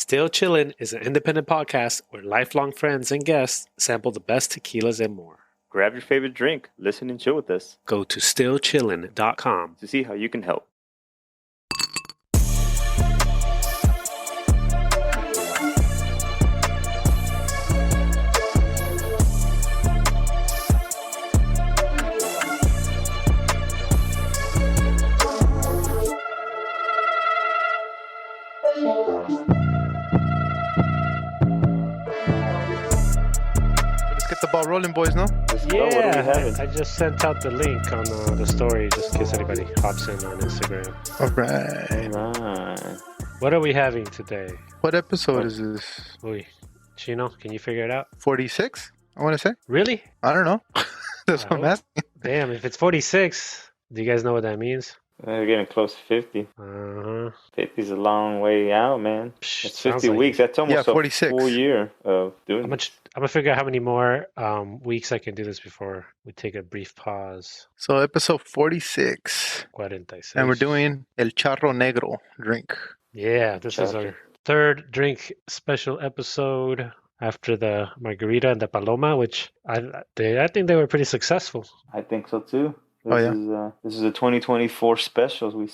Still Chillin' is an independent podcast where lifelong friends and guests sample the best tequilas and more. Grab your favorite drink, listen and chill with us Go to stillchillin.com. to see how you can help. Let's get the ball rolling, boys, no? Let's go. What are we having? I just sent out the link on the story just in case anybody hops in on Instagram. All right. Right. What are we having today? What episode is this? Uy, Chino, can you figure it out? 46, I want to say. Really? I don't know. That's what I'm asking. Damn, if it's 46, do you guys know what that means? We're getting close to 50. Uh-huh. 50 is a long way out, man. Psh, That's sounds 50 like weeks. That's almost a 46. full year of doing I'm it. gonna figure out how many more weeks I can do this before we take a brief pause. So episode 46. 46. And we're doing El Charro Negro drink. Yeah, this is our third drink special episode after the margarita and the paloma, which I think they were pretty successful. I think so too. Oh, yeah. This is a 2024 specials. We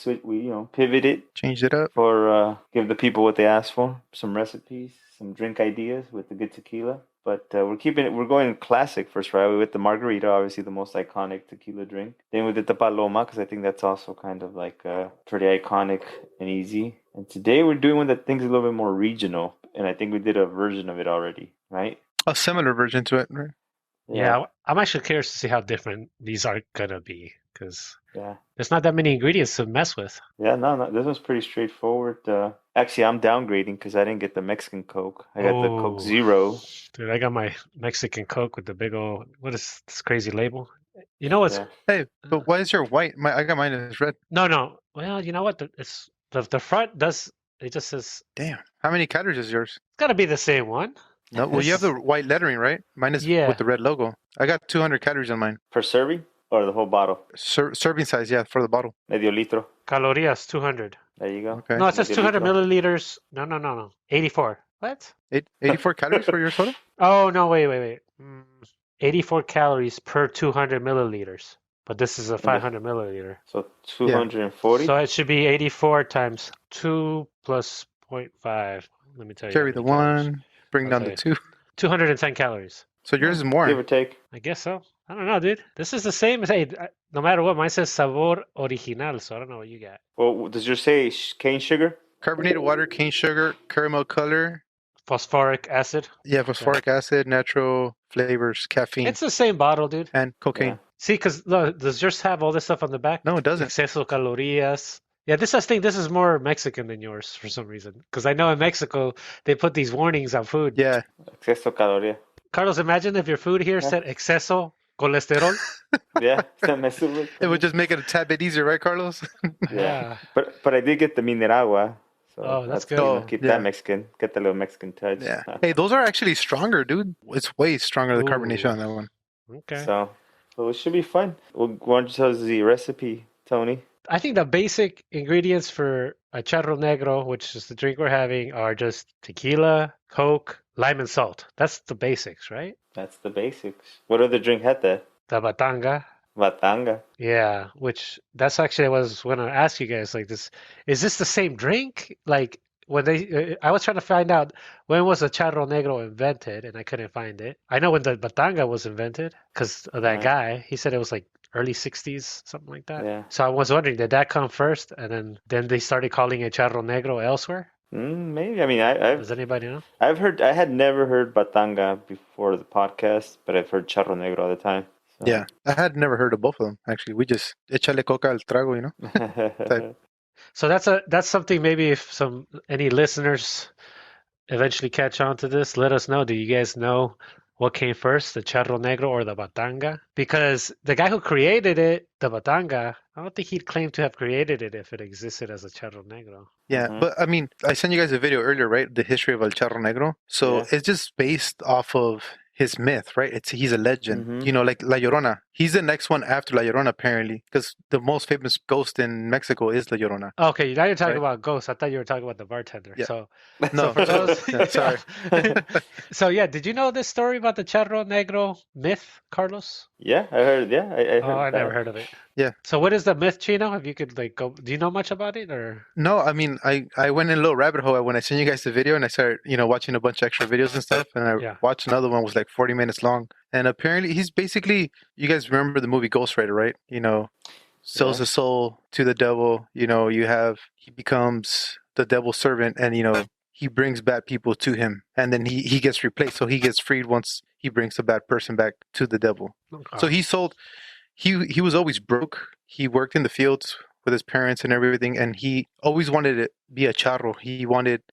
pivoted Changed it up. for give the people what they asked for, some recipes, some drink ideas with the good tequila. But we're going classic first, right? We with the margarita, obviously the most iconic tequila drink. Then we did the paloma because I think that's also kind of like pretty iconic and easy. And today we're doing one that I think is a little bit more regional, and I think we did a version of it already, right? A similar version to it, right? Yeah, I'm actually curious to see how different these are gonna be because Yeah. there's not that many ingredients to mess with. Yeah, no, this one's pretty straightforward. Actually, I'm downgrading because I didn't get the Mexican Coke. I got the Coke Oh. Zero. Dude, I got my Mexican Coke with the big old, what is this crazy label? You know what's, Yeah. Hey, but why is your white? I got mine as red. no. Well, you know what? It's the front does, it just says, Damn. How many calories is yours? it's gotta be the same one. No, well, you have the white lettering, right? Mine is Yeah. with the red logo. I got 200 calories on mine. Per serving or the whole bottle? Serving size, yeah, for the bottle. Medio litro. Calorías, 200. There you go. Okay. No, it says Medio 200 litro. milliliters. No. 84. What? 84 calories for your soda? Oh, no, wait. 84 calories per 200 milliliters. But this is a 500 milliliter. So 240. So it should be 84 times 2 plus 0.5. Let me tell you. Carry how the many calories. one, bring down the Okay. 2. 210 calories. So yours is more. Give or take. I guess so. I don't know, dude. This is the same. Hey, no matter what, mine says sabor original, so I don't know what you got. Well, does yours say cane sugar? Carbonated water, cane sugar, caramel color. Phosphoric acid. Yeah, phosphoric acid, natural flavors, caffeine, It's the same bottle, dude. and cocaine. Yeah. See, because does yours have all this stuff on the back? No, it doesn't. Exceso calorías. Yeah, I think this is more Mexican than yours for some reason. Because I know in Mexico, they put these warnings on food. Yeah. Exceso caloría. Carlos, imagine if your food here said exceso colesterol. Yeah. Se me sube. It would just make it a tad bit easier, right, Carlos? Yeah. But I did get the mineragua. So Oh, that's good. Oh, Keep yeah. that Mexican. Get the little Mexican touch. Yeah. Hey, those are actually stronger, dude. It's way stronger, the Ooh. carbonation on that one. Okay. So it should be fun. Well, why don't you tell us the recipe, Tony? I think the basic ingredients for a charro negro, which is the drink we're having, are just tequila, Coke, lime, and salt. That's the basics, right? That's the basics. What other drink had that? The batanga. Batanga. Yeah, which that's actually I was going to ask you guys like this. Is this the same drink? Like when I was trying to find out when was the charro negro invented, and I couldn't find it. I know when the batanga was invented because of that Uh-huh. guy. He said it was like early 60s, something like that. Yeah. So I was wondering, did that come first, and then they started calling it charro negro elsewhere? Maybe. I mean, I've Does anybody know? heard. I had never heard batanga before the podcast, but I've heard charro negro all the time. So. Yeah. I had never heard of both of them, actually. We just échale coca al trago, you know? So that's something maybe if any listeners eventually catch on to this, let us know. Do you guys know what came first, the charro negro or the batanga? Because the guy who created it, the batanga, I don't think he'd claim to have created it if it existed as a charro negro. Yeah, Mhm. but I mean, I sent you guys a video earlier, right? The history of El Charro Negro. So Yeah. it's just based off of his myth, right? He's a legend. Mhm. You know, like La Llorona. He's the next one after La Llorona, apparently, because the most famous ghost in Mexico is La Llorona. Okay, now you're talking Right. about ghosts. I thought you were talking about the bartender. Yeah. So No, for those, yeah, sorry. so yeah, did you know this story about the Charro Negro myth, Carlos? Yeah, I heard. Yeah, I Oh, I heard never that. heard of it. Yeah. So what is the myth, Chino? If you could like go, do you know much about it or? No, I mean, I went in a little rabbit hole when I sent you guys the video, and I started, watching a bunch of extra videos and stuff, and I Yeah. watched another one was like 40 minutes long, and apparently he's basically, you guys remember the movie Ghost Rider, right? Sells Yeah. his soul to the devil. He becomes the devil's servant, and he brings bad people to him, and then he gets replaced, so he gets freed once he brings a bad person back to the devil. So he sold. He was always broke. He worked in the fields with his parents and everything, and he always wanted to be a charro.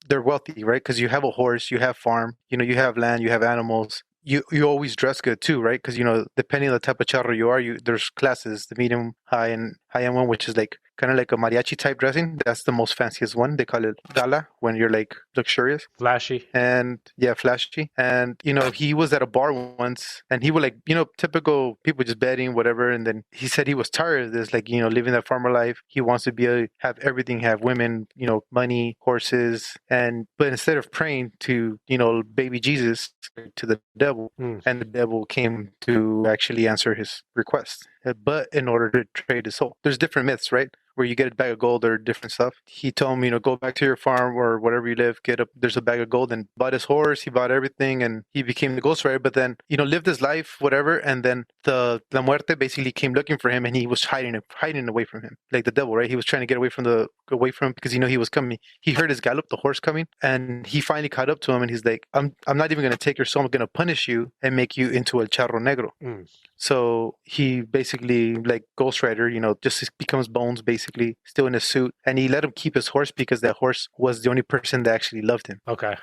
They're wealthy, right? Because you have a horse, you have farm, you have land, you have animals. You always dress good too, right? Because depending on the type of charro you are, there's classes, the medium, high, and high end one, which is like kind of like a mariachi type dressing. That's the most fanciest one. They call it gala when you're like luxurious. Flashy. And yeah, flashy. And he was at a bar once, and he would like typical people just betting whatever. And then he said he was tired of this, like living that farmer life. He wants to have everything, have women, money, horses, but instead of praying to baby Jesus, to the devil, and the devil came to actually answer his request. But in order to trade his soul, there's different myths, right? Where you get a bag of gold or different stuff. He told him, go back to your farm or wherever you live, there's a bag of gold, and bought his horse, he bought everything, and he became the ghost rider. But then, lived his life, whatever, and then the La Muerte basically came looking for him, and he was hiding away from him, like the devil, right? He was trying to get away from him because he was coming. He heard his gallop, the horse coming, and he finally caught up to him, and he's like, I'm not even gonna take your soul, I'm gonna punish you and make you into El Charro Negro. So he basically, like Ghost Rider, just becomes bones, basically, still in his suit. And he let him keep his horse because that horse was the only person that actually loved him. Okay.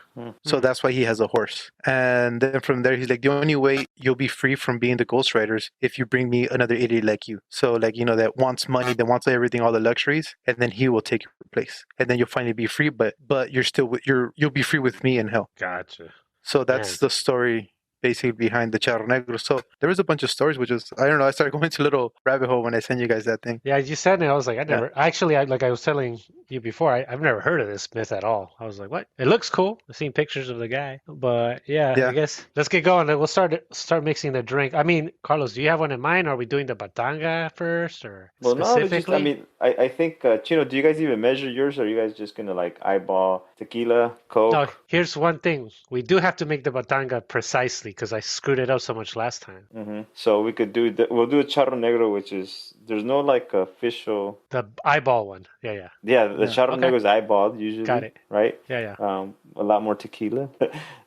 So that's why he has a horse. And then from there, he's like, the only way you'll be free from being the Ghost Riders if you bring me another idiot like you. So, like, that wants money, that wants everything, all the luxuries, and then he will take your place. And then you'll finally be free, but you'll be free with me in hell. Gotcha. So that's the story basically behind the Charro Negro. So there was a bunch of stories, which is, I don't know, I started going to a little rabbit hole when I sent you guys that thing. Yeah, you said it. I was like, like I was telling you before, I've never heard of this myth at all. I was like, what? It looks cool. I've seen pictures of the guy, but yeah. I guess let's get going. We'll start mixing the drink. I mean, Carlos, do you have one in mind? Are we doing the batanga first or specifically? I think, Chino, do you guys even measure yours, or are you guys just gonna like eyeball tequila, Coke? No, here's one thing. We do have to make the batanga precisely because I screwed it up so much last time. So we could we'll do a Charro Negro, which is, there's no like official. The eyeball one. Yeah. Yeah, the Charro Negro is eyeballed usually. Got it. Right? Yeah. A lot more tequila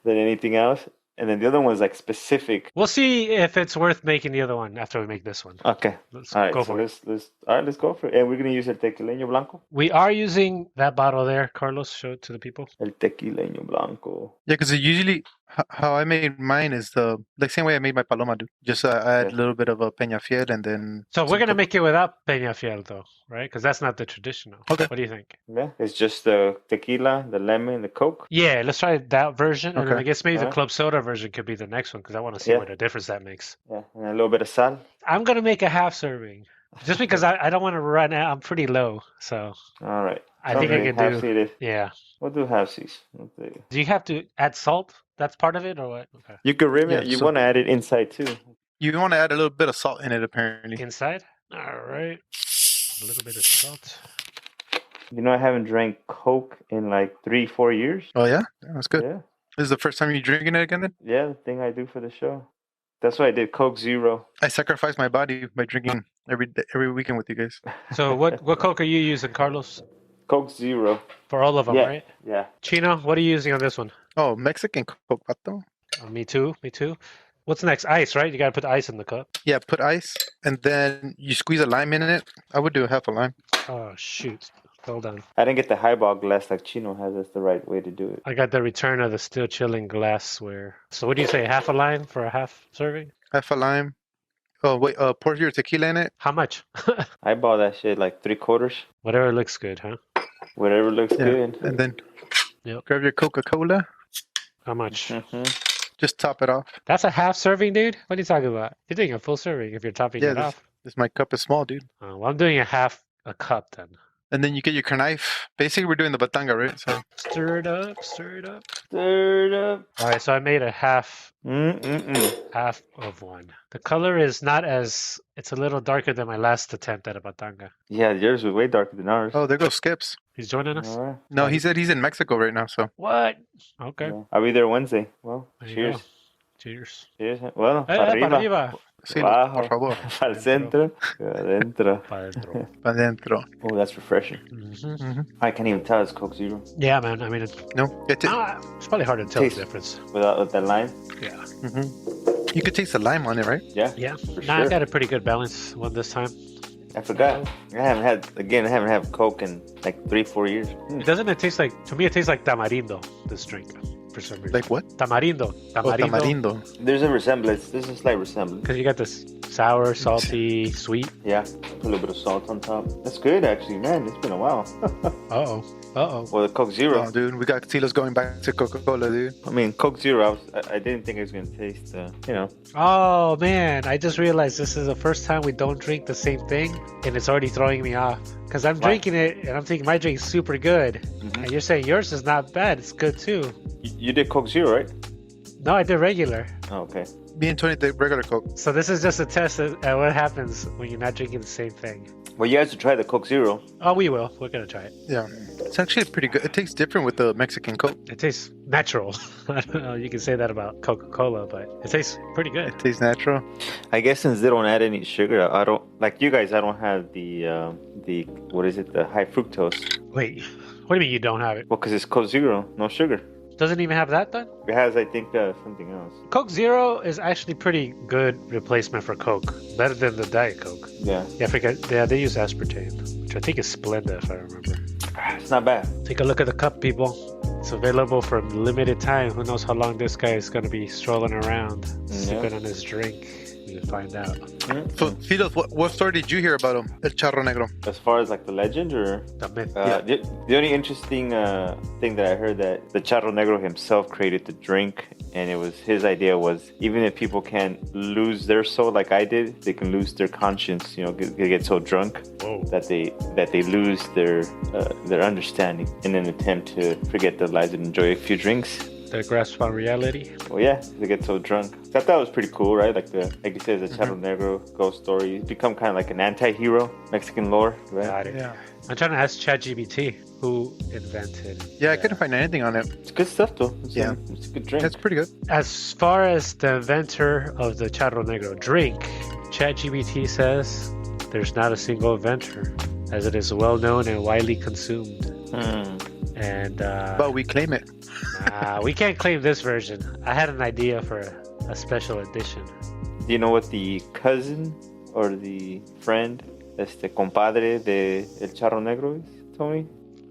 than anything else. And then the other one is like specific. We'll see if it's worth making the other one after we make this one. Okay. Let's all right, go for it. Let's go for it. And we're going to use el tequileño blanco. We are using that bottle there. Carlos, show it to the people. El tequileño blanco. Yeah, because usually how I made mine is the same way I made my paloma, dude. Just add a little bit of a peña fiel and then. So we're gonna make it without peña fiel though, right? Because that's not the traditional. Okay. What do you think? Yeah, it's just the tequila, the lemon, the Coke. Yeah, let's try that version, and then I guess maybe the Alright. club soda version could be the next one because I want to see what a difference that makes. Yeah, and a little bit of sal. I'm gonna make a half serving, just because I don't want to run out. I'm pretty low, so. All right. I think I can do. Half-seated. Yeah. We'll do half-seas. Do you have to add salt? That's part of it, or what? Okay. You could rim it. Yeah, You so- want to add it inside too. You want to add a little bit of salt in it, apparently. Inside. All right. A little bit of salt. You know, I haven't drank Coke in like 3-4 years. Oh, yeah? That's good. Yeah. This is the first time you're drinking it again, then? Yeah, the thing I do for the show. That's why I did Coke Zero. I sacrifice my body by drinking every weekend with you guys. So what Coke are you using, Carlos? Coke Zero. For all of them, Yeah. right? Yeah. Chino, what are you using on this one? Oh, Mexican Coke, pato. Oh, me too. What's next? Ice, right? You gotta put the ice in the cup. Yeah, put ice, and then you squeeze a lime in it. I would do half a lime. Oh shoot! Hold on. I didn't get the highball glass like Chino has. That's the right way to do it. I got the return of the still chilling glassware. So what do you say? Half a lime for a half serving? Half a lime. Oh, wait, pour your tequila in it. How much? Highball that shit like 3/4. Whatever looks good, huh? Whatever looks Yeah, good. and then Yep. grab your Coca-Cola. How much? Just top it off. That's a half serving, dude. What are you talking about? You're doing a full serving if you're topping Yeah, it off. my cup is small, dude. Well, I'm doing a cup then. And then you get your knife. Basically, we're doing the batanga, right? So Stir it up, stir it up. Stir it up. All right, so I made a half of one. The color is not as, it's a little darker than my last attempt at a batanga. Yeah, yours was way darker than ours. there goes Skips. He's joining us? All right. No, he said he's in Mexico right now. So What? Okay. Yeah. I'll be there Wednesday. Well, There you cheers. go. Cheers. Cheers. Bueno, Eh, para para arriba. arriba. sí, Abajo. por favor, Para el centro. Adentro. Para adentro. pa dentro. Oh, that's refreshing. Mhm. I can't even tell it's Coke Zero Yeah, man. I mean, No, it's probably hard to tell Taste. the difference. with that lime. Yeah. You could taste the lime on it, right? Yeah. Yeah. For Nah, I sure. got a pretty good balance one this time. I forgot. I haven't had Coke in like 3-4 years. Doesn't it taste like, to me, it tastes like tamarindo, this drink, for some reason. Like what? Tamarindo. Oh, tamarindo. There's a resemblance. There's a slight resemblance. Because you got this sour, salty, sweet. Yeah. Put a little bit of salt on top. That's good, actually, man. It's been a while. Uh-oh. Uh-oh. Well, the Coke Zero. Oh, dude, we got Silas going back to Coca-Cola, dude. I mean, Coke Zero. I didn't think it was gonna taste. Oh, man. I just realized this is the first time we don't drink the same thing, and it's already throwing me off. Because I'm Why? drinking it, and I'm thinking my drink's super good. Mhm. And you're saying yours is not bad. It's good, too. You did Coke Zero, right? No, I did regular. Oh, okay. Me and Tony did regular Coke. So this is just a test at what happens when you're not drinking the same thing. Well, you guys should try the Coke Zero. Oh, we will. We're going to try it. Yeah, it's actually pretty good. It tastes different with the Mexican Coke. It tastes natural. I don't know. You can say that about Coca-Cola, but it tastes pretty good. It tastes natural. I guess since they don't add any sugar, I don't like you guys. I don't have the what is it? The high fructose. Wait, what do you mean you don't have it? Well, because it's Coke Zero, no sugar. Doesn't even have that then? It has, I think, something else. Coke Zero is actually pretty good replacement for Coke. Better than the Diet Coke. Yeah, Yeah, I forget. Yeah, they use aspartame, which I think is Splenda if I remember. it's not bad. Take a look at the cup, people. It's available for limited time. Who knows how long this guy is going to be strolling around, sipping on his drink. We can find out. So, Filos, what story did you hear about him? El Charro Negro. As far as like the legend, or The myth. the only interesting thing that I heard that the Charro Negro himself created the drink, and it was his idea was even if people can't lose their soul like I did, they can lose their conscience. You know, get so drunk Whoa. that they lose their understanding in an attempt to forget their lives and enjoy a few drinks. The grasp on reality. Well, yeah, they get so drunk. So I thought it was pretty cool, right? Like you said, the Charro Negro ghost story. He's become kind of like an anti-hero, Mexican lore, right? Got it. Yeah. I'm trying to ask ChatGPT who invented. Yeah, I couldn't find anything on it. It's good stuff, though. It's a good drink. It's pretty good. As far as the inventor of the Charro Negro drink, ChatGPT says there's not a single inventor, as it is well known and widely consumed. And But we claim it. we can't claim this version. I had an idea for a special edition. Do you know what the cousin or the friend, compadre de El Charro Negro is, Tony?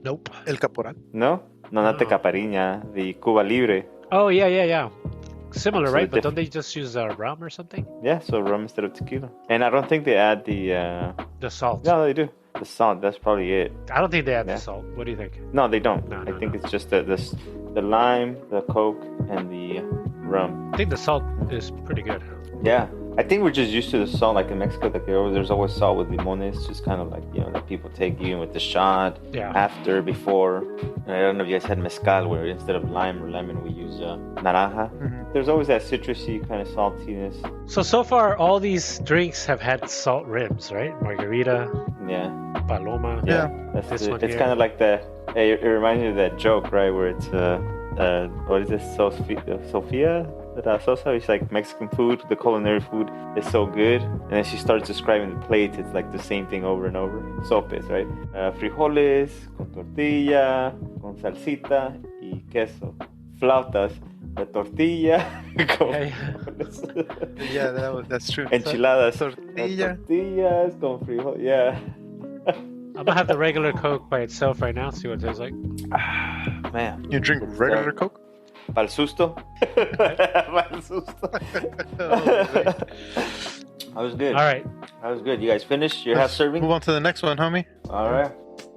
Nope. El Caporal. No? No, not the No. Capariña, the Cuba Libre. Oh, yeah. Similar, So right? But diff- don't they just use rum or something? Yeah, so rum instead of tequila. And I don't think they add the... The salt. No, they do. The salt, that's probably it. I don't think they add Yeah. the salt. What do you think? No, they don't. No, I think it's just the lime, the Coke, and the rum. I think the salt is pretty good. Yeah, I think we're just used to the salt, like in Mexico. Like there's always salt with limones, just kind of like that people take you in with the shot Yeah. after, before. And I don't know if you guys had mezcal, where instead of lime or lemon, we use naranja. There's always that citrusy kind of saltiness. So far, all these drinks have had salt rims, right? Margarita, Yeah, Paloma. Yeah. that's This it. one It's here. kind of like it reminds me of that joke, right? Where it's what is this? Sofia Sosa. It's like Mexican food. The culinary food is so good, and then she starts describing the plates. It's like the same thing over and over. Sopes, right? Frijoles con tortilla, con salsita y queso. Flautas, la tortilla con Yeah, That's true. enchiladas, Tortilla. tortillas con frijol. Yeah. I'm gonna have the regular Coke by itself right now. See what it tastes like. Man. You drink regular Coke? Pal susto. Pal susto. That was good. All right. That was good. You guys finished? Your half serving? Move on to the next one, homie. All right.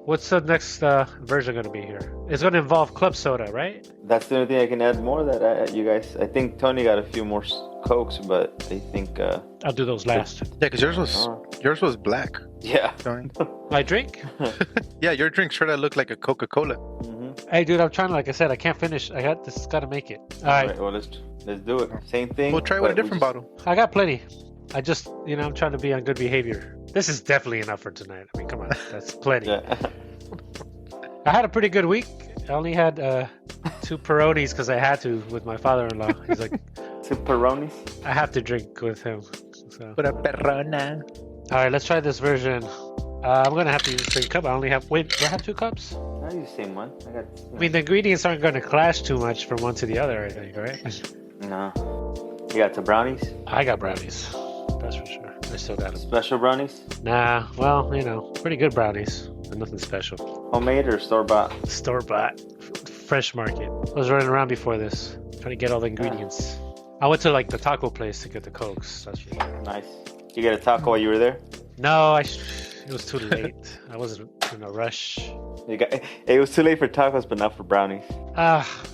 What's the next version going to be here? It's going to involve club soda, right? That's the only thing I can add more. You guys, I think Tony got a few more Cokes, but they think. I'll do those last. Yeah, because yours was black. Yeah. Tony. My drink? Yeah, your drink sure to look like a Coca-Cola. Hey, dude, I'm trying. Like I said, I can't finish. This got to make it. All right. Well, let's do it. Same thing. We'll try with a different bottle. I got plenty. I just, I'm trying to be on good behavior. This is definitely enough for tonight. I mean, come on, that's plenty. Yeah. I had a pretty good week. I only had 2 Peronis because I had to with my father-in-law. He's like, 2 Peronis. I have to drink with him. So. Put a perrona. All right, let's try this version. I'm gonna have to use the same cup. I only have. Wait, do I have 2 cups? I use the same one. I mean, the ingredients aren't going to clash too much from one to the other, I think, right? No. You got the brownies? I got brownies. That's for sure. I still got them. Special brownies? Nah, well, pretty good brownies, but nothing special. Homemade or store-bought? Store-bought. Fresh market. I was running around before this, trying to get all the ingredients. I went to, the taco place to get the Cokes. That's for sure. Nice. You get a taco while you were there? No, it was too late. I wasn't in a rush. It was too late for tacos, but not for brownies.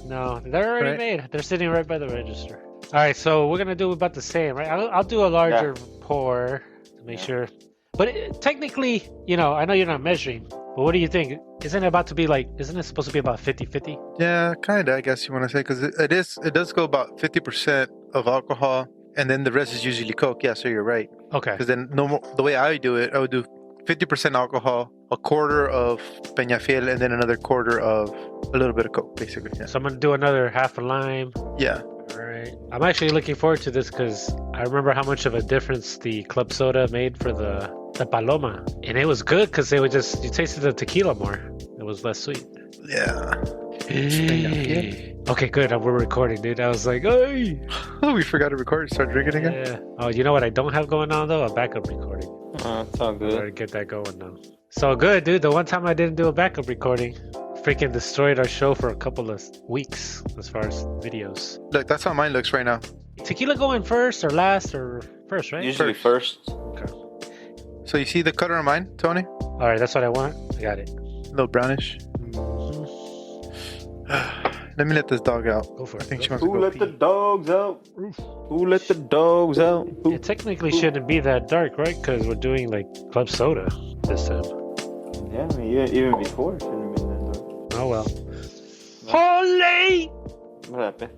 No, they're already made. They're sitting right by the register. All right, so we're gonna do about the same, right? I'll do a larger pour to make sure. But technically, I know you're not measuring, but what do you think? Isn't it supposed to be about 50-50? Yeah, kind of, I guess you want to say, because it does go about 50% of alcohol, and then the rest is usually Coke. Yeah, so you're right. Okay. Because then the way I do it, I would do 50% alcohol, a quarter of Peñafiel, and then another quarter of a little bit of Coke, basically. Yeah. So I'm gonna do another half a lime. Yeah. All right. I'm actually looking forward to this because I remember how much of a difference the club soda made for the Paloma, and it was good because you tasted the tequila more. It was less sweet. Yeah. Okay, good. We're recording, dude. I was like, hey. Oh, we forgot to record. Start drinking again. Yeah. Oh, you know what I don't have going on though? A backup recording. It's all good. Better get that going now. So good, dude. The one time I didn't do a backup recording, freaking destroyed our show for a couple of weeks as far as videos. Look, that's how mine looks right now. Tequila going first or last or first, right? Usually first. Okay. So you see the color on mine, Tony? All right, that's what I want. I got it. A little brownish. Let me let this dog out. Go for it. I think she wants Who to go let pee. the dogs out? Who let the dogs out? It technically shouldn't be that dark, right? Because we're doing club soda this time. Yeah, I mean, even before it shouldn't have been that dark. Oh well. Holy! What happened?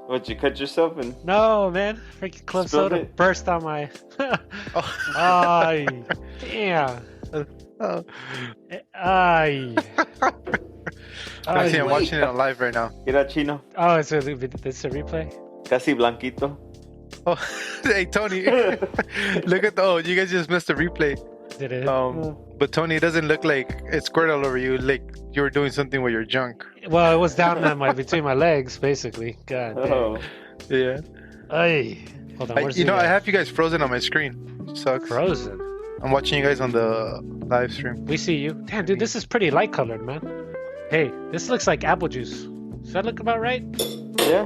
What, you cut yourself and No, man. Freaking club Spilled soda it? burst on my. Oh. Ay. Damn. Oh. Ay. I see, I'm watching it on live right now. Mira, Chino, Oh, it's a replay? casi blanquito. Oh, hey, Tony. Look at you guys just missed the replay. Did it? But Tony, it doesn't look like it squirted all over you. Like you were doing something with your junk. Well, it was down on between my legs, basically. God damn. Oh, Yeah. Ay. Hold on, where's I have you guys frozen on my screen. Sucks. frozen. I'm watching you guys on the live stream. We see you. Damn, dude, this is pretty light colored, man. Hey, this looks like apple juice. Does that look about right, yeah,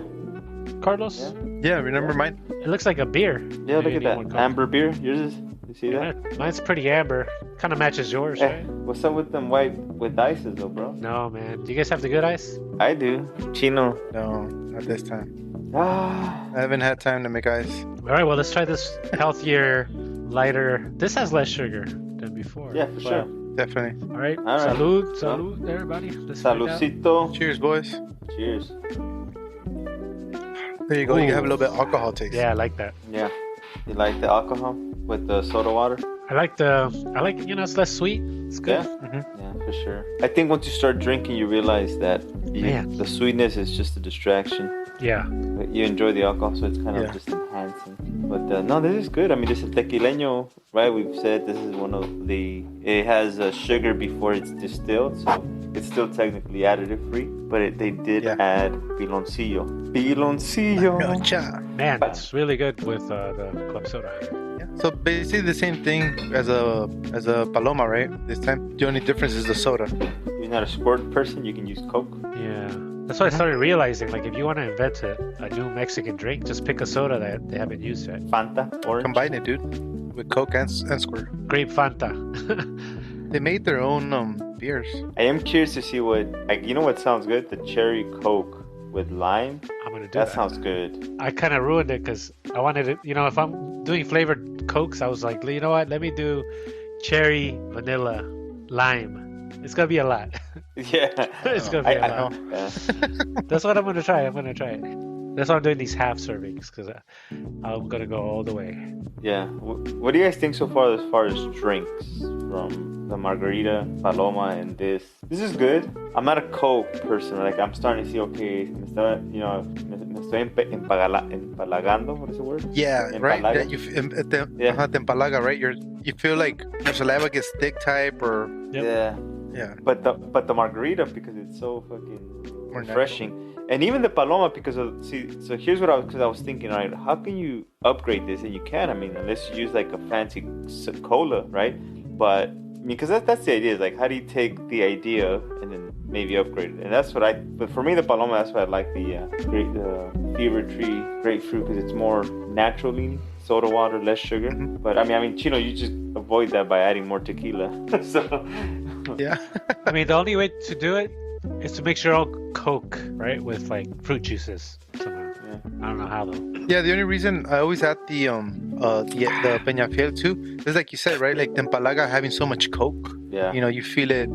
Carlos? Yeah. Yeah, remember mine? It looks like a beer. yeah. Look Maybe at need more that color. amber beer. Yours is. You see Yeah, that? mine's pretty amber. Kind of matches yours, Eh, right? what's up with them white with ices though, bro? No, man. Do you guys have the good ice? I do. Chino. No, not this time. Ah, I haven't had time to make ice. All right, well, let's try this healthier, lighter. This has less sugar than before. yeah, for sure. Definitely. All right. All right. Salud, everybody. Let's find out. Saludcito. Cheers, boys. Cheers. There you go. You Ooh. have a little bit of alcohol taste. Yeah, I like that. Yeah. You like the alcohol with the soda water? I like it's less sweet. It's good. Yeah. Yeah, for sure. I think once you start drinking, you realize that Man. the sweetness is just a distraction. Yeah. But you enjoy the alcohol, so it's kind of Yeah. just enhancing. But no, this is good. I mean, this is tequileño, right? We've said this is one of it has sugar before it's distilled, so it's still technically additive free. But they did add piloncillo. Piloncillo. Gotcha. Man, that's really good with the club soda. Yeah. So basically the same thing as a paloma, right? This time the only difference is the soda. If you're not a sport person, you can use Coke. Yeah. That's what I started realizing. Like, if you want to invent a new Mexican drink, just pick a soda that they haven't used yet. Fanta, orange. Combine it, dude, with Coke and Squirt. Grape Fanta. They made their own beers. I am curious to see what, like, you know what sounds good? The cherry Coke with lime. I'm gonna do That that. sounds good. I kind of ruined it because I wanted it. You know, if I'm doing flavored Cokes, I was like, you know what? Let me do cherry, vanilla, lime. It's gonna be a lot. Yeah. It's gonna be a lot. Yeah. That's what I'm gonna try. I'm gonna try it. That's why I'm doing these half servings because I'm gonna go all the way. Yeah. What do you guys think so far as drinks from the margarita, Paloma, and this? This is good. I'm not a Coke person. Like, I'm starting to see, okay, me estoy empalagando. What is the word? Yeah, right. Empalaga. Yeah, te empalaga, right? You feel like your saliva gets thick type, or Yep. Yeah. yeah, But the margarita, because it's so fucking More refreshing. And even the Paloma, because so here's what I was thinking, right? How can you upgrade this? And you can, I mean, unless you use like a fancy cola, right? But I mean, because that's the idea, is like, how do you take the idea and then maybe upgrade it? And that's what but for me, the Paloma, that's why I like the Fever Tree grapefruit, because it's more natural leaning, soda water, less sugar. Mm-hmm. But I mean, Chino, you just avoid that by adding more tequila. So yeah. I mean, the only way to do it is to mix your own Coke, right, with like fruit juices somehow. Yeah. I don't know how though. Yeah, the only reason I always add the Peñafiel too is, like you said, right? Like the empalaga having so much Coke. yeah. You know, you feel it.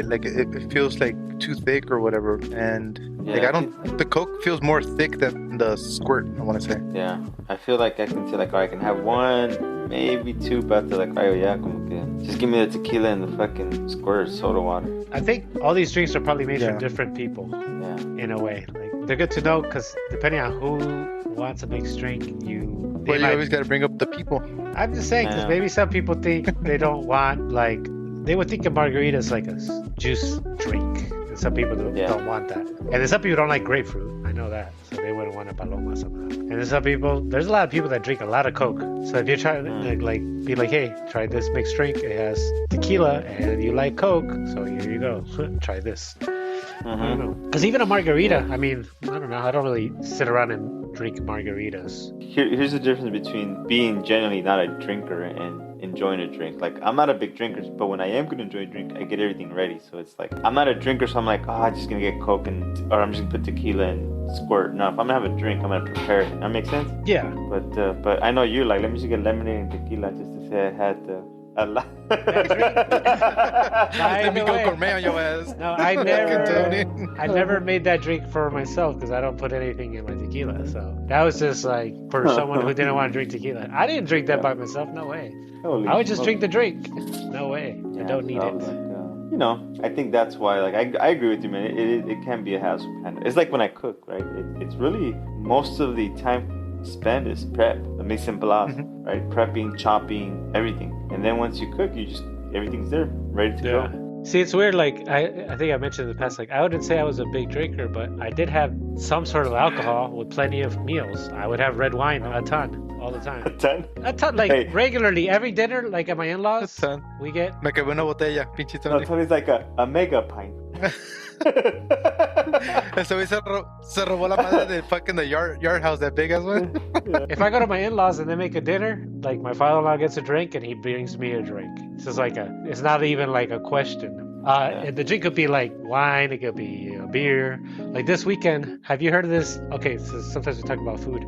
Like it feels like too thick or whatever. And like the Coke feels more thick than the squirt, I want to say. Yeah, I feel like I can say like, oh, I can have one, maybe two, but after like, oh yeah, como que just give me the tequila and the fucking squirt soda water. I think all these drinks are probably made Yeah. for different people Yeah, in a way. Like they're good to know because depending on who wants a mixed drink, But you might- always got to bring up the people. I'm just saying because Yeah. maybe some people think they don't want like they would think a margarita is like a juice drink, and some people don't want that. And then some people don't like grapefruit. I know that, so they wouldn't want a Paloma somehow. And then some people, there's a lot of people that drink a lot of Coke. So if you're trying to like be like, hey, try this mixed drink. It has tequila, and you like Coke, so here you go. Try this. I don't know. Because even a margarita, I mean, I don't know. I don't really sit around and drink margaritas. here's the difference between being generally not a drinker and enjoying a drink. Like, I'm not a big drinker, but when I am gonna enjoy a drink, I get everything ready. So it's like, I'm not a drinker, so I'm like, oh, I'm just gonna get Coke or I'm just gonna put tequila and squirt. No, if I'm gonna have a drink, I'm gonna prepare it. That makes sense? Yeah. But I know you like, let me just get lemonade and tequila just to say I had a lot. Let me go gourmet on your ass. No, Tony. I never made that drink for myself because I don't put anything in my tequila. So that was just like for someone who didn't want to drink tequila. I didn't drink that by myself. No way. Holy I would just smoke. drink the drink. No way. I don't need so, it. like, you know, I think that's why, like, I agree with you, man. It can be a hassle. And it's like when I cook, right? It's really, most of the time spent is prep, the mise en place, right? Prepping, chopping, everything. And then once you cook, everything's there, ready to Yeah. go. See, it's weird. Like I think I mentioned in the past. Like I wouldn't say I was a big drinker, but I did have some sort of alcohol with plenty of meals. I would have red wine a ton, all the time. A ton, like Hey. regularly, every dinner. Like at my in-laws, A ton. we get. Me quedé una botella, pinche No, Tony. Tony's like a mega pint. Ese güey se robó la madre de fucking the yard house, that big ass one. If I go to my in-laws and they make a dinner, like my father-in-law gets a drink and he brings me a drink. It's just like it's not even like a question. And the drink could be like wine, it could be beer. Like this weekend, have you heard of this? Okay, so sometimes we talk about food.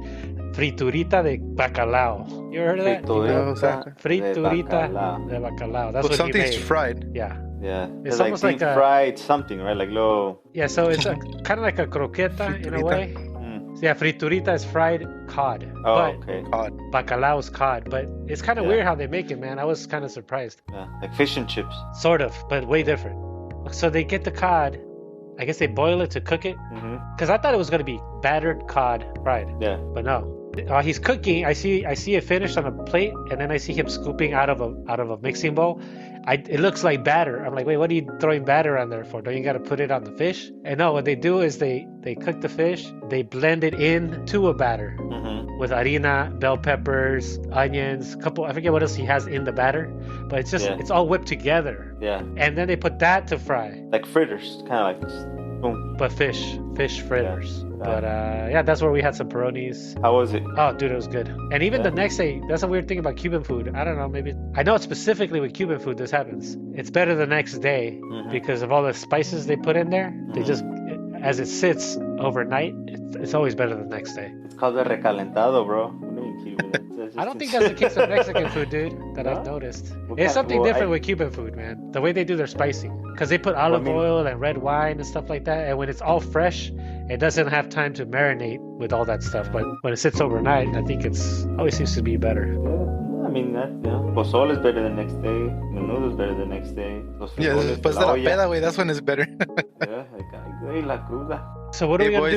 Friturita de bacalao. You ever heard of that? Friturita de bacalao. That's Well, what something's he made. fried. Yeah. Yeah. It's like almost like deep a- fried something, right? Like low. Yeah, so it's kind of like a croqueta in a Friturita. way. Mm. So yeah, friturita is fried cod. Oh, but okay. Cod. bacalao is cod. But it's kind of Yeah. weird how they make it, man. I was kind of surprised. Yeah. Like fish and chips. Sort of, but way different. So they get the cod. I guess they boil it to cook it. Mm-hmm. Because I thought it was going to be battered cod fried. Yeah. But no. He's cooking. I see it finished on a plate, and then I see him scooping out of a mixing bowl. It looks like batter. I'm like, wait, what are you throwing batter on there for? Don't you got to put it on the fish? And no, what they do is they cook the fish, they blend it into a batter Mm-hmm. with harina, bell peppers, onions, I forget what else he has in the batter, but it's just Yeah. it's all whipped together, Yeah. and then they put that to fry. Like fritters, kind of like Boom. but fish fritters. Yeah. But yeah, that's where we had some Peronis. How was it? Oh, dude, it was good. And even Yeah. the next day, that's a weird thing about Cuban food. I don't know, maybe I know specifically with Cuban food this happens. It's better the next day because of all the spices they put in there. They just, as it sits overnight, it's always better the next day. It's called a recalentado, bro. What do you mean Cuban? I don't think that's the case of Mexican food, dude, that I've noticed. It's something different with Cuban food, man. The way they do their spicing. Because they put olive oil and red wine and stuff like that. And when it's all fresh, it doesn't have time to marinate with all that stuff. But when it sits overnight, I think it's always seems to be better. Yeah, I mean, that, you know, pozole is better the next day. Menudo is better the next day. Yeah, después de la peda, güey, that's when it's better. Yeah, like, ay, la cruda. So what are we gonna boys,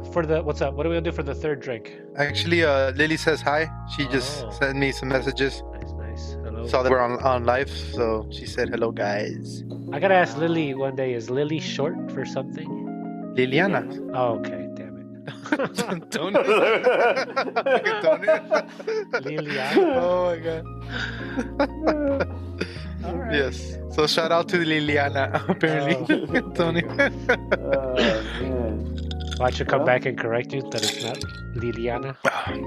do for the what's up? What are we gonna do for the third drink? Actually, Lily says hi. She just sent me some messages. Nice. Hello. Saw that we're on live, so she said hello, guys. I gotta ask Lily one day. Is Lily short for something? Liliana. Oh, okay. Damn it. Don't. Liliana. Oh my god. All right. Yes. So shout out to Liliana, apparently. Tony. Man. Well, I should come back and correct you that it's not Liliana.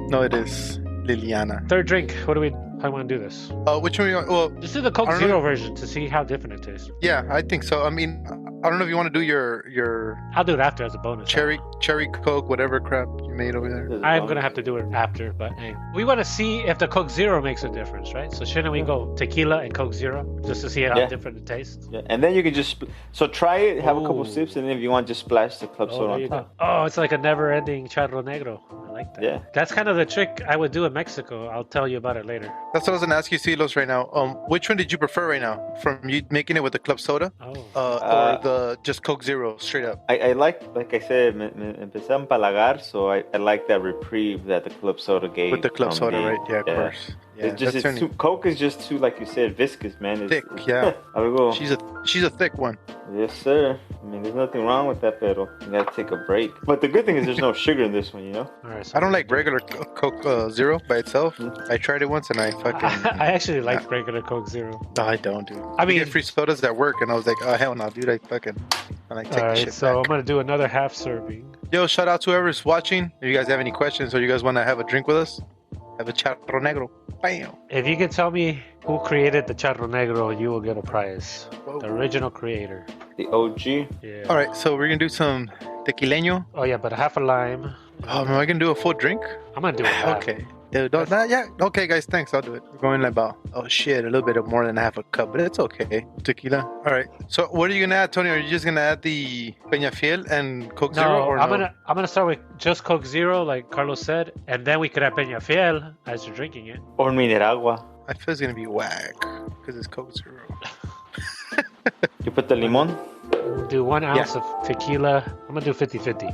No, it is Liliana. Third drink. What do we? How do we want to do this? Which one? Well, Just do the Coke I don't Zero know. version to see how different it tastes. yeah, I think so. I mean, I don't know if you want to do your I'll do it after as a bonus. cherry Coke, whatever crap you made over there. I'm gonna have to do it after, but hey, we want to see if the Coke Zero makes a difference, right? So shouldn't we go tequila and Coke Zero just to see how different it tastes? Yeah, and then you can just so try it, have a couple Ooh. sips, and then if you want, just splash the club Oh, soda there on you top. go. Oh, it's like a never-ending Charro Negro. I like that. Yeah. That's kind of the trick I would do in Mexico. I'll tell you about it later. That's what I was gonna ask you, Silos, right now. Which one did you prefer right now? From you making it with the club soda, Oh. or the just Coke Zero straight up? I like I said, me empecé a empalagar, so I like that reprieve that the club soda gave. With the club from soda, the- right? Yeah, of course. Yeah, It's just that's it's too, Coke is just too, like you said, viscous, man. It's, thick. Yeah, Algo. she's a thick one. Yes, sir. I mean, there's nothing wrong with that, pero you gotta take a break. But the good thing is there's no sugar in this one, you know? All right. So I don't like regular Coke Zero by itself. I tried it once and I fucking. I actually like regular Coke Zero. No, I don't, dude. I We mean, get free sodas at work, and I was like, oh hell no, dude. I fucking. And I take all the right. shit So I'm back. gonna do another half serving. Yo, shout out to whoever's watching. If you guys have any questions or you guys want to have a drink with us, have a Charro Negro. Bam. If you can tell me who created the Charro Negro, you will get a prize. Whoa. The original creator. The OG. Yeah. All right, so we're gonna do some tequileño. Oh yeah, but half a lime. Am I gonna do a full drink? I'm gonna do a half. Okay. Dude, yeah. Okay, guys, thanks. I'll do it. We're going about, oh shit, a little bit of more than half a cup, but it's okay. Tequila. All right. So, what are you gonna add, Tony? Are you just gonna add the Peña Fiel and Coke Zero, No, or I'm no? gonna start with just Coke Zero, like Carlos said, and then we could have Peña Fiel as you're drinking it. Or Mineragua. I feel it's gonna be whack because it's Coke Zero. You put the limon? We'll do 1 ounce of tequila. I'm gonna do 50-50.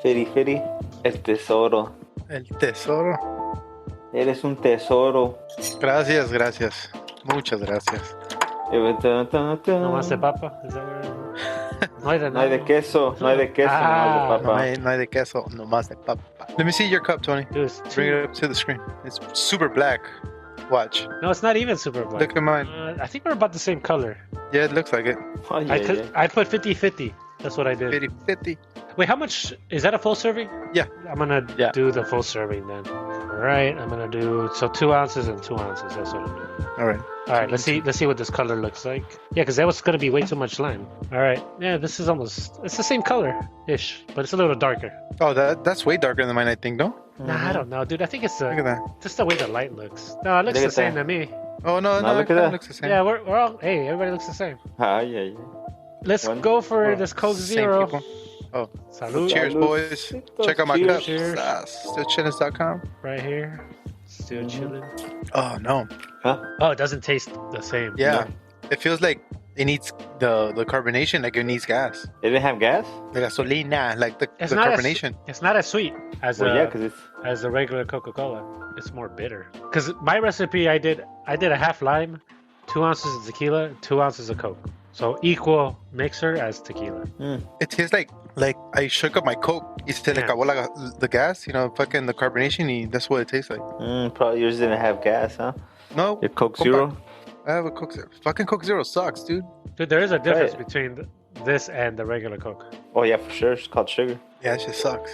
Firi. El tesoro. El tesoro. Eres un tesoro. Gracias. Muchas gracias. No más de papa. Is that where? No hay de No hay de nada. queso, no hay de queso, Ah. nomás de No papa. hay de queso, no más de papa. Let me see your cup, Tony. Dude, it's Bring too- it up to the screen. It's super black. Watch. No, it's not even super black. Look at mine. I think we're about the same color. Yeah, it looks like it. Oh, yeah, yeah. I put 50-50. That's what I did. 50-50. Wait, how much is that? A full serving? Yeah. I'm gonna Yeah. do the full serving then. All right, I'm gonna do 2 ounces and 2 ounces. That's what I'm doing. All right. All right, let's see what this color looks like. Yeah, because that was gonna be way too much lime. All right, yeah, this is it's the same color ish, but it's a little darker. Oh, that's way darker than mine, I think, no? Nah, I don't know, dude. I think it's Look at that. just the way the light looks. No, it looks Look the at same that. to me. Oh, no, Now it look at kinda that. looks the same. Yeah, we're all. Hey, everybody looks the same. Ah, yeah, yeah. Let's One. go for Oh, this Coke same Zero. people. Oh, Salud. cheers, Salud. boys. Check out my Cheers. cup. Cheers. Stillchillins.com. Right here. Still chilling. Oh, no. Huh? Oh, it doesn't taste the same. Yeah. It feels like it needs the carbonation, like it needs gas. It didn't have gas? The gasolina, like the It's not carbonation. It's not as sweet as Well, yeah, because it's. as the regular Coca-Cola. It's more bitter. Because my recipe, I did a half lime, 2 ounces of tequila, 2 ounces of Coke. So equal mixer as tequila. It tastes like I shook up my Coke. Y se le Yeah. acabó the gas, fucking the carbonation. Y that's what it tastes like. Probably yours didn't have gas, huh? No, Your Coke Compa. Zero? I have a Coke Zero. Fucking Coke Zero sucks, dude. Dude, there is a difference Right. between this and the regular Coke. Oh yeah, for sure. It's called sugar. Yeah, it just sucks.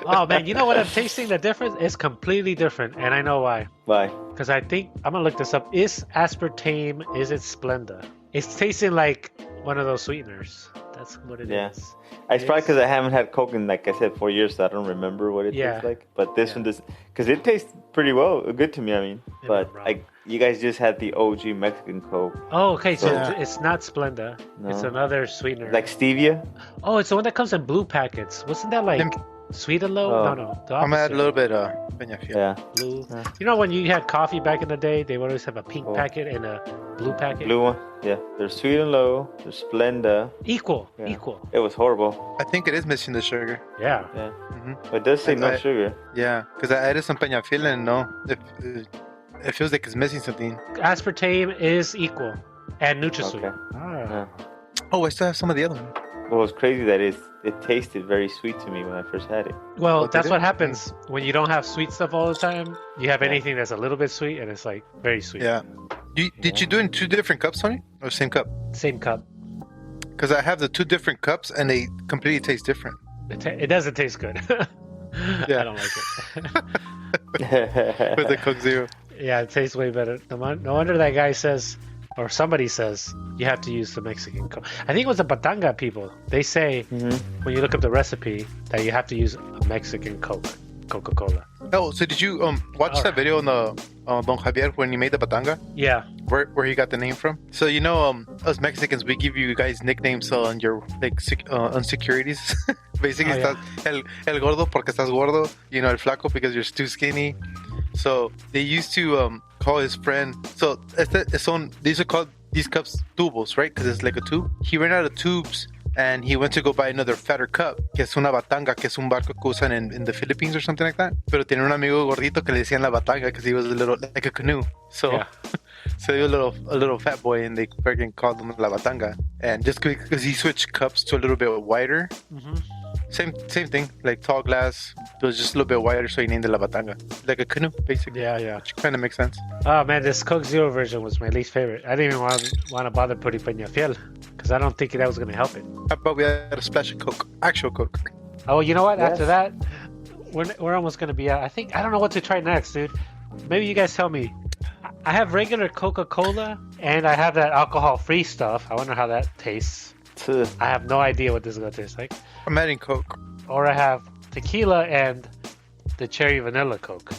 Oh man, you know what I'm tasting? The difference is completely different, and I know why. Why? Because I think I'm gonna look this up. Is aspartame? Is it Splenda? It's tasting like one of those sweeteners. That's what it is. Yeah. It's probably because I haven't had Coke in, like I said, 4 years, so I don't remember what it tastes like. But this one does, because it tastes pretty good to me. I mean, but you guys just had the OG Mexican Coke. Oh, okay. So it's not Splenda. No. It's another sweetener. Like stevia. Oh, it's the one that comes in blue packets. Wasn't that like sweet and low? Oh. No. I'm gonna add a little bit Peña Fiel. Yeah. Blue. You know when you had coffee back in the day, they would always have a pink packet and a blue packet. Blue one. Yeah. There's sweet and low. There's Splenda. Equal. Yeah. Equal. It was horrible. I think it is missing the sugar. Yeah. Yeah. Mm-hmm. But it does say no sugar. Yeah, because I added some Peña Fiel and no, it feels like it's missing something. Aspartame is equal. And NutraSweet. Okay. Yeah. Oh, I still have some of the other one. What was crazy that it tasted very sweet to me when I first had it. Well, What that's did what it? happens when you don't have sweet stuff all the time. You have anything that's a little bit sweet, and it's like very sweet. Yeah. Did you do it in 2 different cups, Tony? Or same cup? Same cup. Because I have the 2 different cups and they completely taste different. It doesn't taste good. Yeah. I don't like it. With the Coke Zero. Yeah, it tastes way better. No wonder that guy says, or somebody says, you have to use the Mexican Coke. I think it was the Batanga people. They say when you look up the recipe that you have to use a Mexican Coke, Coca-Cola. Oh, so did you watch that video on the Don Javier when he made the Batanga? Yeah. Where he got the name from? So you know, us Mexicans, we give you guys nicknames on your insecurities. Basically, el gordo porque estás gordo. You know, el flaco because you're too skinny. So they used to call his friend. So these are called these cups tubos, right? Because it's like a tube. He ran out of tubes. And he went to go buy another fatter cup, que es una batanga, que es un barco que usan in the Philippines or something like that. Pero tenía un amigo gordito que le decían la batanga because he was a little like a canoe. So, so he was a little fat boy, and they freaking called him la batanga. And just because he switched cups to a little bit wider, same thing, like tall glass, it was just a little bit wider, so he named it la batanga, like a canoe, basically. Yeah. Which kind of makes sense. Oh man, this Coke Zero version was my least favorite. I didn't even want to bother putting Peña Fiel because I don't think that was going to help it. How about we had a splash of Coke, actual Coke? Oh, you know what? Yes. After that, we're almost going to be out. I don't know what to try next, dude. Maybe you guys tell me. I have regular Coca-Cola and I have that alcohol-free stuff. I wonder how that tastes. I have no idea what this is going to taste like. I'm adding Coke. Or I have tequila and the cherry vanilla Coke.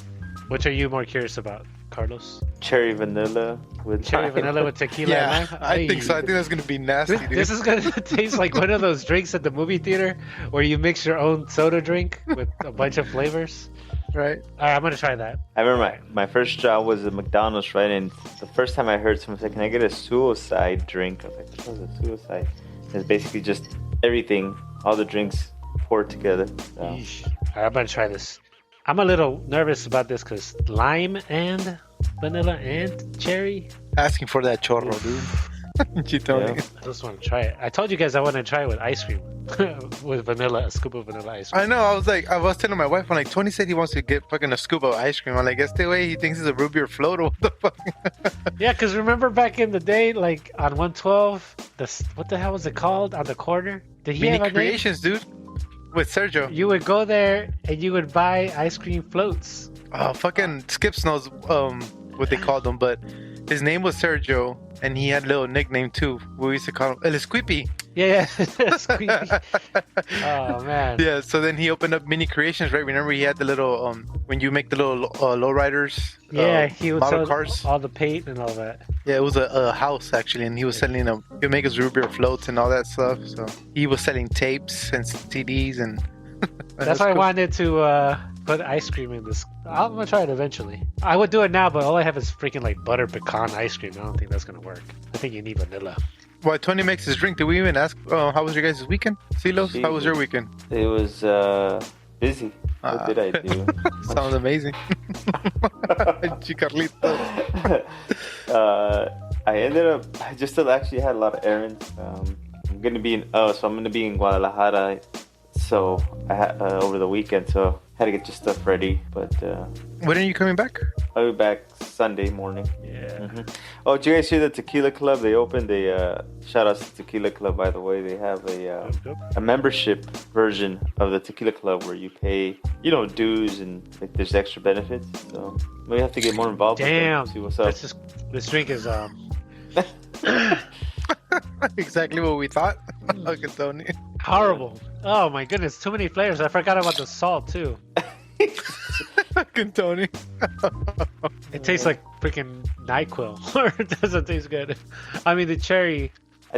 Which are you more curious about, Carlos? Cherry vanilla with tequila and lime? I think so. I think that's going to be nasty, dude. This is going to taste like one of those drinks at the movie theater where you mix your own soda drink with a bunch of flavors. Right. All right, I'm going to try that. I remember my first job was at McDonald's, right? And the first time I heard someone say, "Can I get a suicide drink?" I was like, "What's a suicide?" It's basically just everything, all the drinks poured together. So. All right, I'm going to try this. I'm a little nervous about this because lime and vanilla and cherry. Asking for that chorro, dude. You told me. I just want to try it. I told you guys I want to try it with ice cream. With vanilla, a scoop of vanilla ice cream. I know. I was telling my wife, I'm like, Tony said he wants to get fucking a scoop of ice cream. I'm like, guess the way he thinks it's a root beer float or what the fuck? Yeah, because remember back in the day, like on 112, what the hell was it called on the corner? Did he Mini have a Creations, dude. With Sergio. You would go there and you would buy ice cream floats. Oh, fucking Skips knows what they called him, but his name was Sergio, and he had a little nickname too. We used to call him El Squeepy. Yeah. Squeaky. Oh, man. Yeah, so then he opened up Mini Creations, right? Remember he had the little, when you make the little lowriders? Yeah, he would model sell cars. all the paint and all that. Yeah, it was a house, actually, and he was selling them. He would make his root beer floats and all that stuff, so he was selling tapes and CDs, and... That's why I wanted to put ice cream in this. I'm going to try it eventually. I would do it now, but all I have is freaking like butter pecan ice cream. I don't think that's going to work. I think you need vanilla. While Tony makes his drink, did we even ask how was your guys' weekend? Silos, how was your weekend? It was busy. What did I do? Sounds amazing. Chicarlito. I just still actually had a lot of errands. I'm going to be in Guadalajara. So I had over the weekend, so I had to get your stuff ready. But when are you coming back? I'll be back Sunday morning. Yeah. Oh, did you guys hear the Tequila Club? They opened a shout out to Tequila Club, by the way. They have a membership version of the Tequila Club where you pay, dues and like there's extra benefits. So we have to get more involved. Damn. With them, see what's up. This drink is Exactly what we thought. Okay, Tony. horrible. Oh my goodness, too many flavors. I forgot about the salt too. Fucking Tony. It tastes like freaking NyQuil. It doesn't taste good. I mean, the cherry,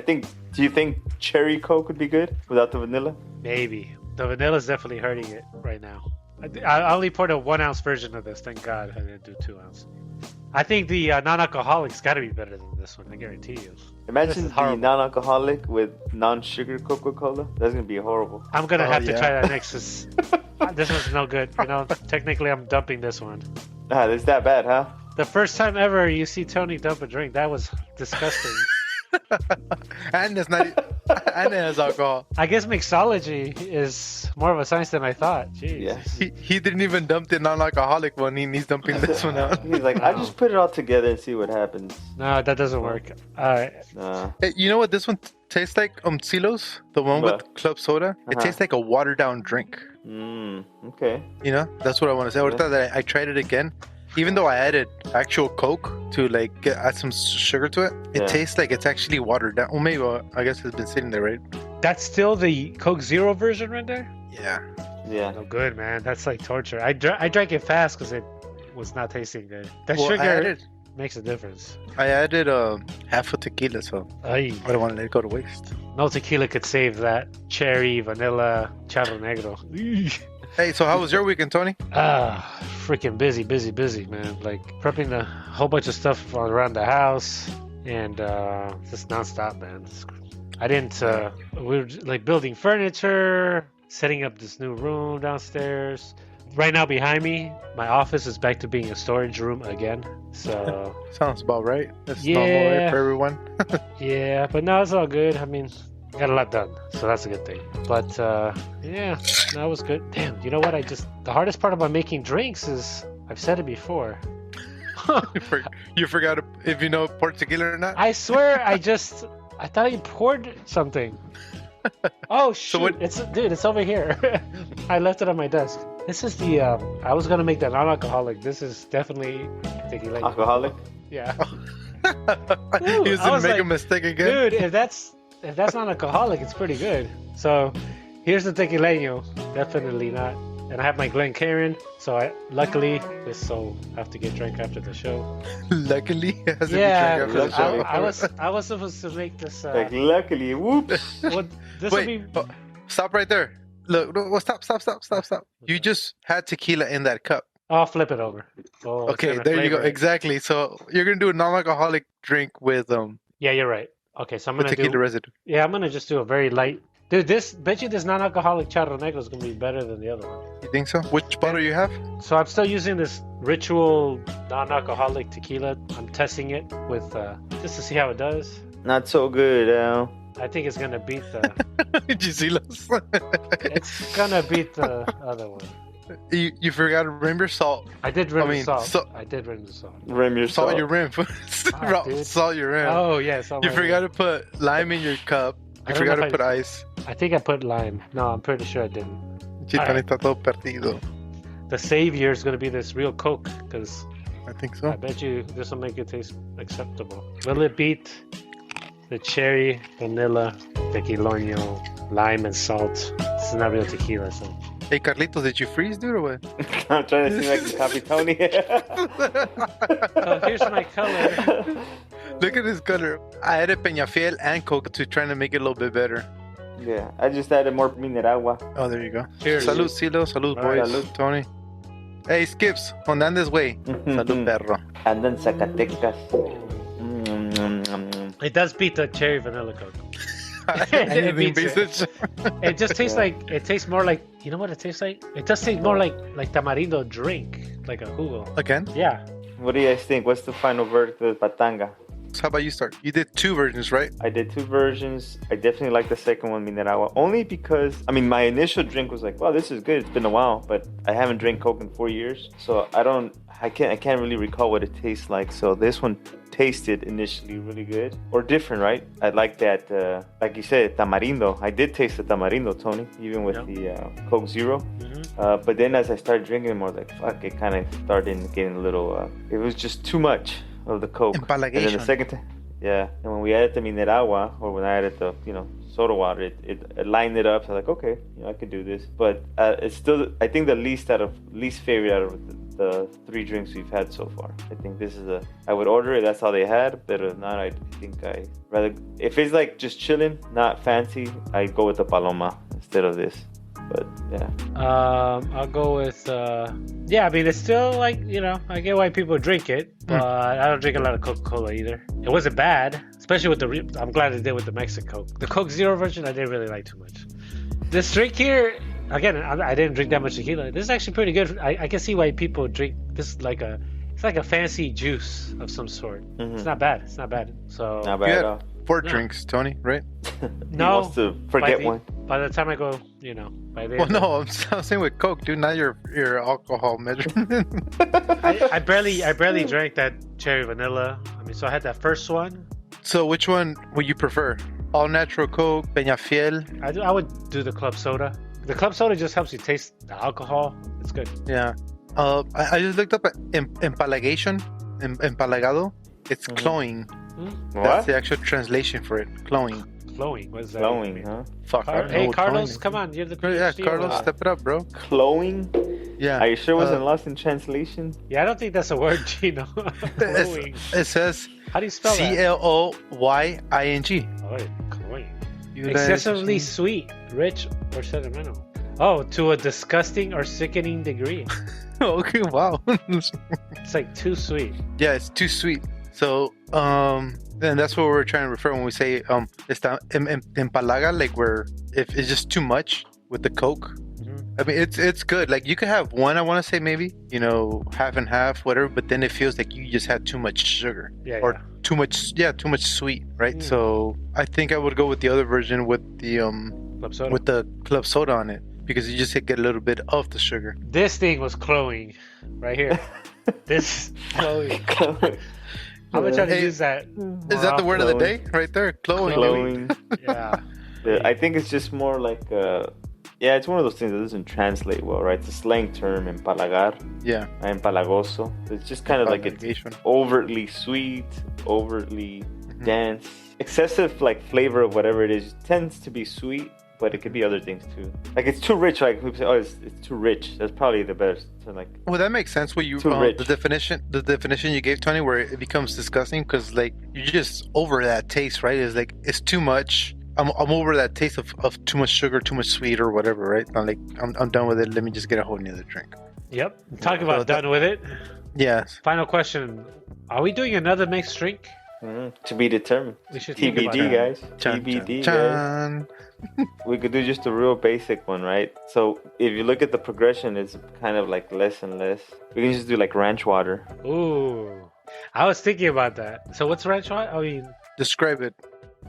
Do you think cherry Coke would be good without the vanilla? maybe. The vanilla is definitely hurting it right now. I only poured a 1 ounce version of this. Thank God I didn't do 2 ounce. I think the non-alcoholic's got to be better than this one. I guarantee you. Imagine the non-alcoholic with non-sugar Coca-Cola. That's gonna be horrible. I'm gonna have to try that next. This one's no good. Technically, I'm dumping this one. It's that bad, huh? The first time ever you see Tony dump a drink, that was disgusting. And it's not. And it has alcohol. I guess mixology is more of a science than I thought. Jeez. Yeah. He didn't even dump the non-alcoholic one. He's dumping this one out. He's like, I just put it all together and see what happens. No, that doesn't work. Hey, you know what this one tastes like? Silos, the one with club soda. It tastes like a watered down drink. Okay. That's what I want to say. Ahorita that I tried it again. Even though I added actual Coke to add some sugar to it, it tastes like it's actually watered down. Well, maybe I guess it's been sitting there, right? That's still the Coke Zero version right there? Yeah. No good, man. That's like torture. I drank it fast because it was not tasting good. That Well, sugar makes a difference. I added half a tequila, so I don't want to let it go to waste. No tequila could save that cherry, vanilla, Charro Negro. Hey, so how was your weekend, Tony? Freaking busy, man. Like prepping a whole bunch of stuff around the house and just nonstop, man. I didn't. We were like building furniture, setting up this new room downstairs. Right now, behind me, my office is back to being a storage room again. So sounds about right. That's normal, right, for everyone. Yeah, but no, it's all good. I mean, got a lot done, so that's a good thing. But yeah, that was good. Damn, you know what? The hardest part about making drinks is I've said it before. You forgot if you know pour tequila or not. I swear, I thought you poured something. Oh shoot! It's over here. I left it on my desk. This is the. I was gonna make that non-alcoholic. This is definitely tequila. Alcoholic? Yeah. You didn't make a mistake again, dude. If that's non-alcoholic, it's pretty good. So, here's the tequileño. Definitely not. And I have my Glencairn. So I have to get drunk after the show. Luckily, it has to be yeah. drunk after the show. I was supposed to make this. Luckily, whoops. Well, Wait, stop right there. Look, stop. You just had tequila in that cup. I'll flip it over. Okay, there you go. Exactly. So you're gonna do a non-alcoholic drink with Yeah, you're right. Okay, so I'm gonna tequila residue. Yeah, I'm gonna just do a very light. Dude, this non-alcoholic Charro Negro is gonna be better than the other one. You think so? Which bottle you have? So I'm still using this Ritual non-alcoholic tequila. I'm testing it with just to see how it does. Not so good, Al. I think it's gonna beat the. Did you see those? It's gonna beat the other one. You forgot to rim your salt. I did rim the salt. I did rim the salt. Rim your salt. Salt your rim. Salt your rim. Oh yes. You forgot to put lime in your cup. You forgot to put ice. I think I put lime. No, I'm pretty sure I didn't. Chitón está todo perdido. The savior is gonna be this real Coke, because I think so. I bet you this will make it taste acceptable. Will it beat the cherry, vanilla, tequiloño, lime, and salt? This is not real tequila, so. Hey, Carlitos, did you freeze, dude, or what? I'm trying to see if I can copy Tony. So here's my color. Look at this color. I added Peñafiel and Coke to try to make it a little bit better. Yeah, I just added more mineragua. Oh, there you go. Cheers. Salud, Silo. Salud, boys. Salud. Tony. Hey, Skips, on Andes way. Salud, perro. And then Zacatecas. It does beat the cherry vanilla Coke. Anything beats beats it. It just tastes like, it tastes more like, you know what it tastes like? It does taste more like tamarindo drink, like a jugo. Again? Yeah. What do you guys think? What's the final verdict of Batanga? how about you start? You did 2 versions, right? I did 2 versions. I definitely like the second one, Mineragua, only because I mean my initial drink was like, wow, this is good. It's been a while, but I haven't drank Coke in 4 years, so I can't really recall what it tastes like. So this one tasted initially really good or different, right? I like that, like you said, tamarindo. I did taste the tamarindo, Tony, even with the Coke Zero. Mm-hmm. But then as I started drinking it more, like fuck, it kind of started getting a little. It was just too much of the Coke. And then the second time, yeah. And when we added the Mineragua, or when I added the soda water, it lined it up. So I was like, okay, I could do this. But it's still, I think, the least favorite out of the 3 drinks we've had so far. I think this is I would order it. That's how they had. But if not, I think I rather, if it's like just chilling, not fancy, I go with the Paloma instead of this. But yeah. I'll go with I mean, it's still like, I get why people drink it, but I don't drink a lot of Coca-Cola either. It wasn't bad, especially with I'm glad they did with the Mexican Coke. The Coke Zero version I didn't really like too much. This drink here, again, I didn't drink that much tequila. This is actually pretty good. I can see why people drink this. It's like a fancy juice of some sort. Mm-hmm. It's not bad. So not bad at all. 4 drinks, Tony, right? No, he wants to forget one. By the time I go, by the well, no, I'm saying with Coke, dude, not your alcohol measurement. I barely drank that cherry vanilla. I mean, so I had that first one. So which one would you prefer? All natural Coke, Peñafiel? I would do the club soda. The club soda just helps you taste the alcohol. It's good. Yeah. I just looked up at empalagado. It's cloying. What? That's the actual translation for it. Cloying. Flowing. What is that? Flowing, huh? Fuck. Hey, Carlos, come on. You're the PhD. Yeah, Carlos, step it up, bro. Cloying? Yeah. Are you sure it wasn't lost in translation? Yeah, I don't think that's a word, Gino. Flowing. It says How do you spell that? Cloying. Oh, cloying. Excessively sweet, rich, or sentimental. Oh, to a disgusting or sickening degree. Okay, wow. It's like too sweet. Yeah, it's too sweet. So, then that's what we're trying to refer when we say está empalaga, like where if it's just too much with the Coke. Mm-hmm. I mean, it's good. Like you could have one, I want to say maybe, half and half, whatever. But then it feels like you just had too much sugar or too much sweet, right? Mm. So I think I would go with the other version with the club soda. With the club soda on it because you just get a little bit of the sugar. This thing was clowing, right here. This clowing. I'm gonna try to use that. Is that the word of the day right there? Clowing. Yeah. I think it's just more like it's one of those things that doesn't translate well, right? It's a slang term, empalagar. Yeah. Empalagoso. It's just kind of like it's overtly sweet, overtly dense, excessive like flavor of whatever it is. It tends to be sweet, but it could be other things too. Like it's too rich. Like people say, oh, it's too rich. That's probably the best. So like. Well, that makes sense. What you the definition you gave, Tony, where it becomes disgusting because like you're just over that taste, right? It's like it's too much. I'm over that taste of too much sugar, too much sweet, or whatever, right? I'm done with it. Let me just get a whole other drink. Yep. Talking about done with it. Yes. Final question: are we doing another mixed drink? To be determined. We should TBD, guys. TBD, guys. We could do just a real basic one, right? So if you look at the progression, it's kind of like less and less. We can just do like ranch water. Ooh, I was thinking about that. So what's ranch water? I mean, describe it.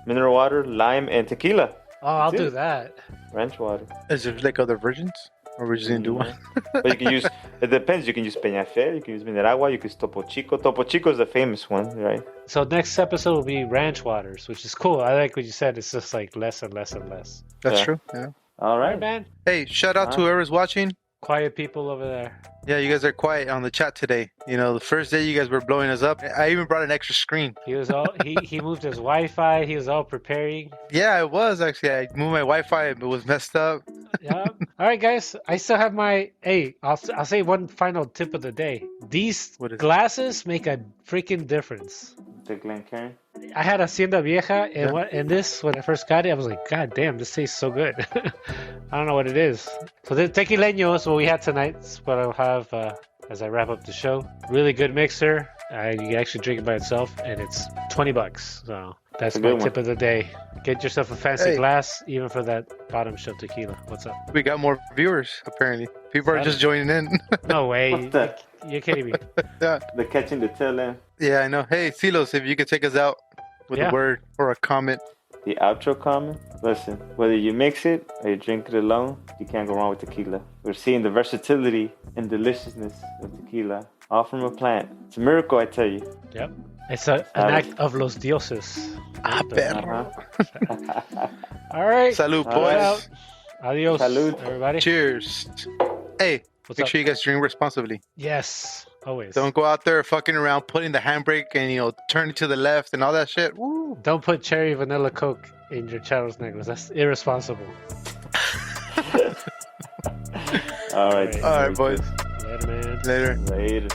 Mineral water, lime, and tequila. Oh, I'll do that. Ranch water. Is there like other versions? Or we're just gonna do one? But you can use, it depends. You can use Peñafiel, you can use Mineragua, you can use Topo Chico. Topo Chico is the famous one, right? So next episode will be ranch waters, which is cool. I like what you said. It's just like less and less and less. That's true, yeah. All right, man. Hey, shout out to whoever's watching. Quiet people over there. Yeah, you guys are quiet on the chat today. The first day you guys were blowing us up. I even brought an extra screen. He was all he moved his Wi-Fi. He was all preparing. Yeah, I was actually. I moved my Wi-Fi. It was messed up. Yeah. All right, guys. I still have my. Hey, I'll say one final tip of the day. These glasses make a freaking difference. The Glencairn. I had Hacienda Vieja, and this when I first got it, I was like, God damn, this tastes so good. I don't know what it is. So the tequileño is what we had tonight. It's what I'll have as I wrap up the show. Really good mixer. You can actually drink it by itself, and it's $20. So that's my tip of the day. Get yourself a fancy glass, even for that bottom shelf tequila. What's up? We got more viewers, apparently. People are just joining in. No way. What's that? You're kidding me. Yeah. The catching the tail end. Yeah, I know. Hey, Silos, if you could take us out with Yeah. a word or a comment. The outro comment. Listen, whether you mix it or you drink it alone, you can't go wrong with tequila. We're seeing the versatility and deliciousness of tequila, all from a plant. It's a miracle, I tell you. Yep. It's an act of los dioses. Ah, perro. All right. Salud, All right. boys. Adios, Salud. everybody. Cheers. Hey, What's make up? sure you guys drink responsibly. Yes, always. Don't go out there fucking around putting the handbrake and, turning to the left and all that shit. Woo. Don't put cherry vanilla Coke in your Charros Negros. That's irresponsible. All right. All right, boys. Later, man. Later. Later.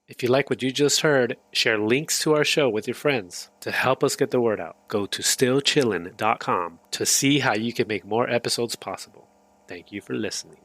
If you like what you just heard, share links to our show with your friends to help us get the word out. Go to stillchillin.com to see how you can make more episodes possible. Thank you for listening.